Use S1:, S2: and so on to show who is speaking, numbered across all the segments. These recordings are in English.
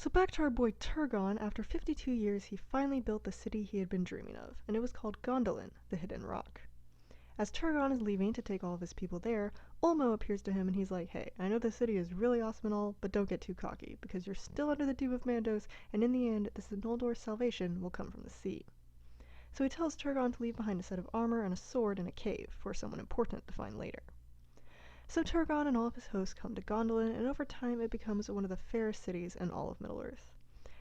S1: So back to our boy Turgon, after 52 years he finally built the city he had been dreaming of, and it was called Gondolin, the Hidden Rock. As Turgon is leaving to take all of his people there, Ulmo appears to him and he's like, hey, I know this city is really awesome and all, but don't get too cocky, because you're still under the doom of Mandos, and in the end, this Noldor's salvation will come from the sea. So he tells Turgon to leave behind a set of armor and a sword in a cave for someone important to find later. So Turgon and all of his hosts come to Gondolin, and over time it becomes one of the fairest cities in all of Middle-earth.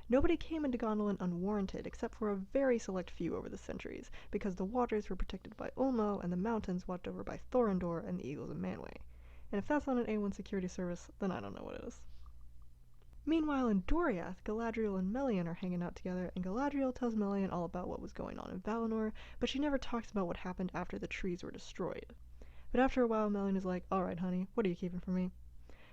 S1: Nobody came into Gondolin unwarranted except for a very select few over the centuries, because the waters were protected by Ulmo and the mountains watched over by Thorondor and the Eagles of Manwë. And if that's not an A1 security service, then I don't know what is. Meanwhile in Doriath, Galadriel and Melian are hanging out together, and Galadriel tells Melian all about what was going on in Valinor, but she never talks about what happened after the trees were destroyed. But after a while, Melian is like, alright honey, what are you keeping from me?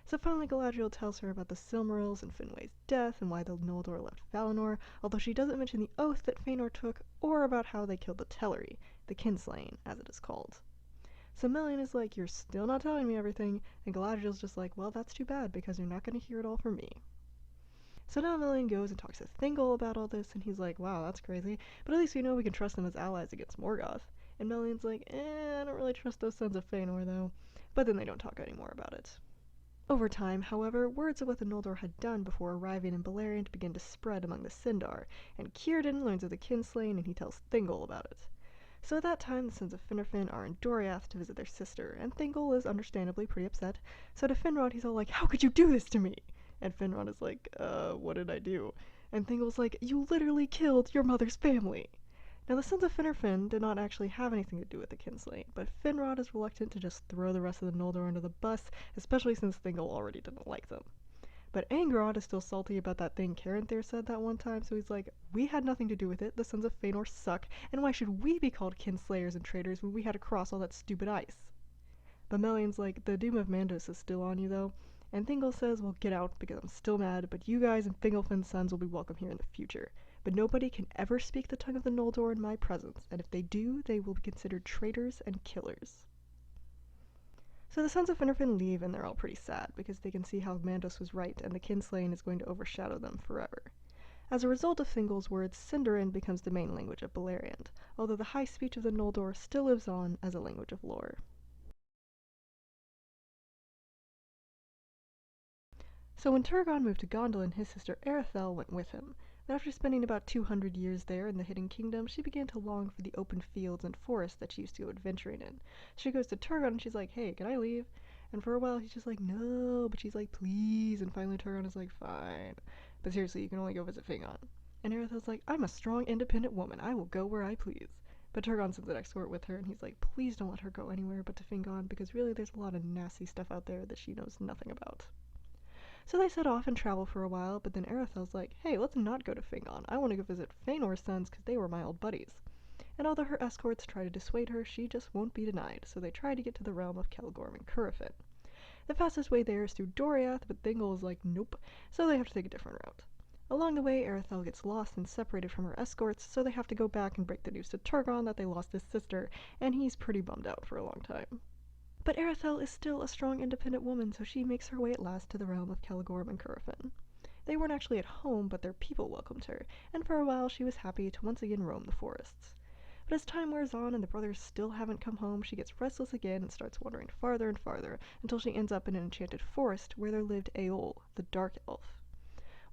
S1: So finally Galadriel tells her about the Silmarils and Finwë's death and why the Noldor left Valinor, although she doesn't mention the oath that Fëanor took or about how they killed the Teleri, the kinslaying, as it is called. So Melian is like, you're still not telling me everything, and Galadriel's just like, well, that's too bad because you're not going to hear it all from me. So now Melian goes and talks to Thingol about all this, and he's like, wow, that's crazy, but at least we know we can trust them as allies against Morgoth. And Melian's like, I don't really trust those sons of Fëanor, though. But then they don't talk anymore about it. Over time, however, words of what the Noldor had done before arriving in Beleriand begin to spread among the Sindar, and Círdan learns of the kinslaying and he tells Thingol about it. So at that time, the sons of Finarfin are in Doriath to visit their sister, and Thingol is understandably pretty upset. So to Finrod, he's all like, how could you do this to me? And Finrod is like, what did I do? And Thingol's like, you literally killed your mother's family. Now the sons of Finarfin did not actually have anything to do with the kinslaying, but Finrod is reluctant to just throw the rest of the Noldor under the bus, especially since Thingol already didn't like them. But Angrod is still salty about that thing Caranthir said that one time, so he's like, we had nothing to do with it, the sons of Fëanor suck, and why should we be called kinslayers and traitors when we had to cross all that stupid ice? But Melian's like, the doom of Mandos is still on you though, and Thingol says, well get out because I'm still mad, but you guys and Thingolfin's sons will be welcome here in the future. But nobody can ever speak the tongue of the Noldor in my presence, and if they do, they will be considered traitors and killers. So the sons of Finarfin leave, and they're all pretty sad, because they can see how Mandos was right, and the kinslaying is going to overshadow them forever. As a result of Thingol's words, Sindarin becomes the main language of Beleriand, although the high speech of the Noldor still lives on as a language of lore. So when Turgon moved to Gondolin, his sister Erethdel went with him. But after spending about 200 years there in the Hidden Kingdom, she began to long for the open fields and forests that she used to go adventuring in. She goes to Turgon and she's like, hey, can I leave? And for a while he's just like, no, but she's like, please. And finally Turgon is like, fine. But seriously, you can only go visit Fingon. And Erethdal's like, I'm a strong, independent woman. I will go where I please. But Turgon sends an escort with her, and he's like, please don't let her go anywhere but to Fingon, because really there's a lot of nasty stuff out there that she knows nothing about. So they set off and travel for a while, but then Erethdal's like, hey, let's not go to Fingon. I want to go visit Fëanor's sons because they were my old buddies. And although her escorts try to dissuade her, she just won't be denied, so they try to get to the realm of Celgorm and Currafin. The fastest way there is through Doriath, but Thingol is like, nope, so they have to take a different route. Along the way, Erethdal gets lost and separated from her escorts, so they have to go back and break the news to Turgon that they lost his sister, and he's pretty bummed out for a long time. But Erethdal is still a strong, independent woman, so she makes her way at last to the realm of Celgorm and Currafin. They weren't actually at home, but their people welcomed her, and for a while she was happy to once again roam the forests. But as time wears on and the brothers still haven't come home, she gets restless again and starts wandering farther and farther, until she ends up in an enchanted forest where there lived Eol, the Dark Elf.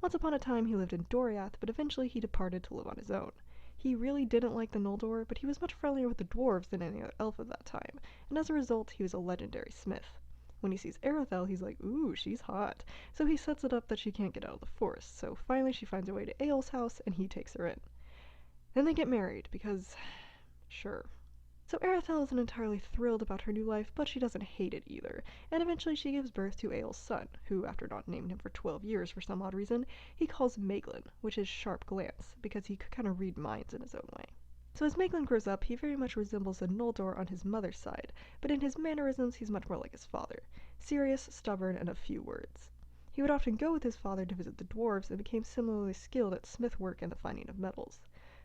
S1: Once upon a time he lived in Doriath, but eventually he departed to live on his own. He really didn't like the Noldor, but he was much friendlier with the dwarves than any other elf of that time, and as a result he was a legendary smith. When he sees Erethdal, he's like, ooh, she's hot, so he sets it up that she can't get out of the forest, so finally she finds her way to Eol's house and he takes her in. Then they get married, because sure. So Erethdal isn't entirely thrilled about her new life, but she doesn't hate it either, and eventually she gives birth to Eol's son, who, after not naming him for 12 years for some odd reason, he calls Maeglin, which is sharp glance, because he could kind of read minds in his own way. So as Maeglin grows up, he very much resembles a Noldor on his mother's side, but in his mannerisms he's much more like his father, serious, stubborn, and of few words. He would often go with his father to visit the dwarves and became similarly skilled at smith work and the finding of metals.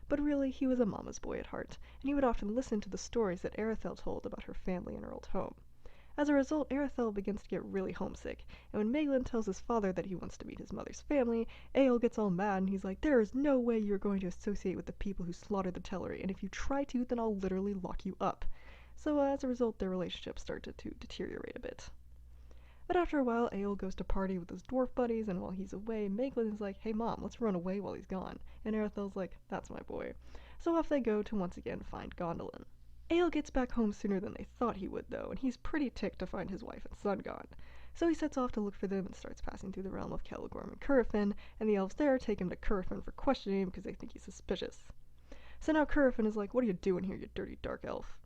S1: But really, he was a mama's boy at heart, and he would often listen to the stories that Erethdal told about her family and her old home. As a result, Arathel begins to get really homesick, and when Maeglin tells his father that he wants to meet his mother's family, Eorl gets all mad and he's like, "There is no way you're going to associate with the people who slaughtered the Teleri, and if you try to, then I'll literally lock you up." So as a result, their relationship started to deteriorate a bit. But after a while, Eorl goes to party with his dwarf buddies, and while he's away, Maeglin is like, "Hey mom, let's run away while he's gone." And Arathel's like, "That's my boy." So off they go to once again find Gondolin. Eorl gets back home sooner than they thought he would, though, and he's pretty ticked to find his wife and son gone. So he sets off to look for them and starts passing through the realm of Celegorm and Curufin, and the elves there take him to Curufin for questioning him because they think he's suspicious. So now Curufin is like, "What are you doing here, you dirty dark elf?"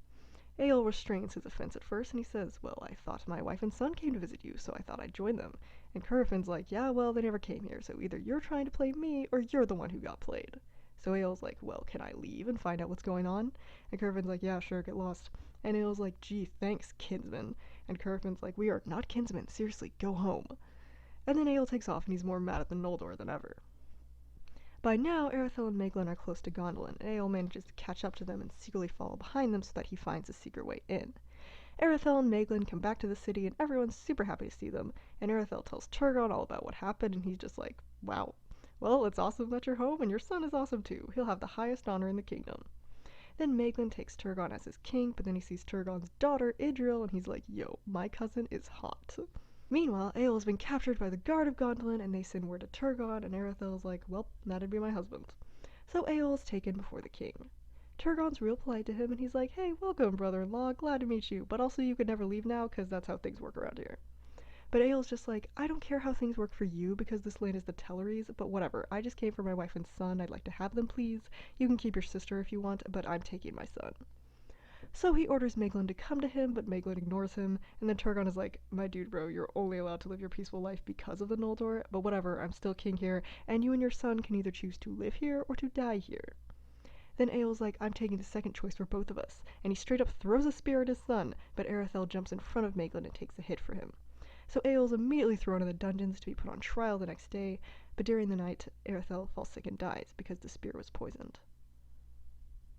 S1: Eorl restrains his offense at first, and he says, "Well, I thought my wife and son came to visit you, so I thought I'd join them." And Curufin's like, "Yeah, well, they never came here, so either you're trying to play me, or you're the one who got played." So Eorl's like, "Well, can I leave and find out what's going on?" And Curufin's like, "Yeah, sure, get lost." And Eorl's like, "Gee, thanks, kinsman." And Curufin's like, "We are not kinsmen, seriously, go home." And then Eorl takes off, and he's more mad at the Noldor than ever. By now, Arathel and Maeglin are close to Gondolin, and Eorl manages to catch up to them and secretly follow behind them so that he finds a secret way in. Arathel and Maeglin come back to the city, and everyone's super happy to see them, and Arathel tells Turgon all about what happened, and he's just like, "Wow, well, it's awesome that you're home, and your son is awesome too. He'll have the highest honor in the kingdom." Then Maeglin takes Turgon as his king, but then he sees Turgon's daughter, Idril, and he's like, "Yo, my cousin is hot." Meanwhile, Eorl's been captured by the guard of Gondolin, and they send word to Turgon, and Arathel's like, "Well, that'd be my husband." So Eorl's taken before the king. Turgon's real polite to him, and he's like, "Hey, welcome, brother-in-law, glad to meet you, but also you could never leave now, because that's how things work around here." But Eorl's just like, "I don't care how things work for you, because this land is the Telleries, but whatever, I just came for my wife and son, I'd like to have them, please. You can keep your sister if you want, but I'm taking my son." So he orders Maeglin to come to him, but Maeglin ignores him, and then Turgon is like, "My dude, bro, you're only allowed to live your peaceful life because of the Noldor, but whatever, I'm still king here, and you and your son can either choose to live here or to die here." Then Eorl's like, "I'm taking the second choice for both of us," and he straight up throws a spear at his son, but Arathel jumps in front of Maeglin and takes the hit for him. So Eorl's immediately thrown in the dungeons to be put on trial the next day, but during the night, Arathel falls sick and dies because the spear was poisoned.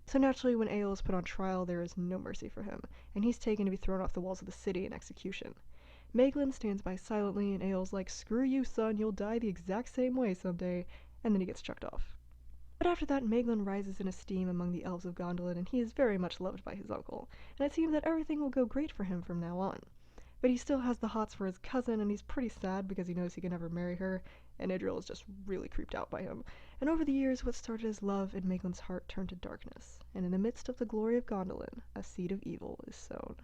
S1: So naturally, when Eorl is put on trial, there is no mercy for him, and he's taken to be thrown off the walls of the city in execution. Maeglin stands by silently, and Eorl's like, "Screw you, son, you'll die the exact same way someday," and then he gets chucked off. But after that, Maeglin rises in esteem among the elves of Gondolin, and he is very much loved by his uncle, and it seems that everything will go great for him from now on. But he still has the hots for his cousin, and he's pretty sad because he knows he can never marry her, and Idril is just really creeped out by him. And over the years, what started as love in Maeglin's heart turned to darkness, and in the midst of the glory of Gondolin, a seed of evil is sown.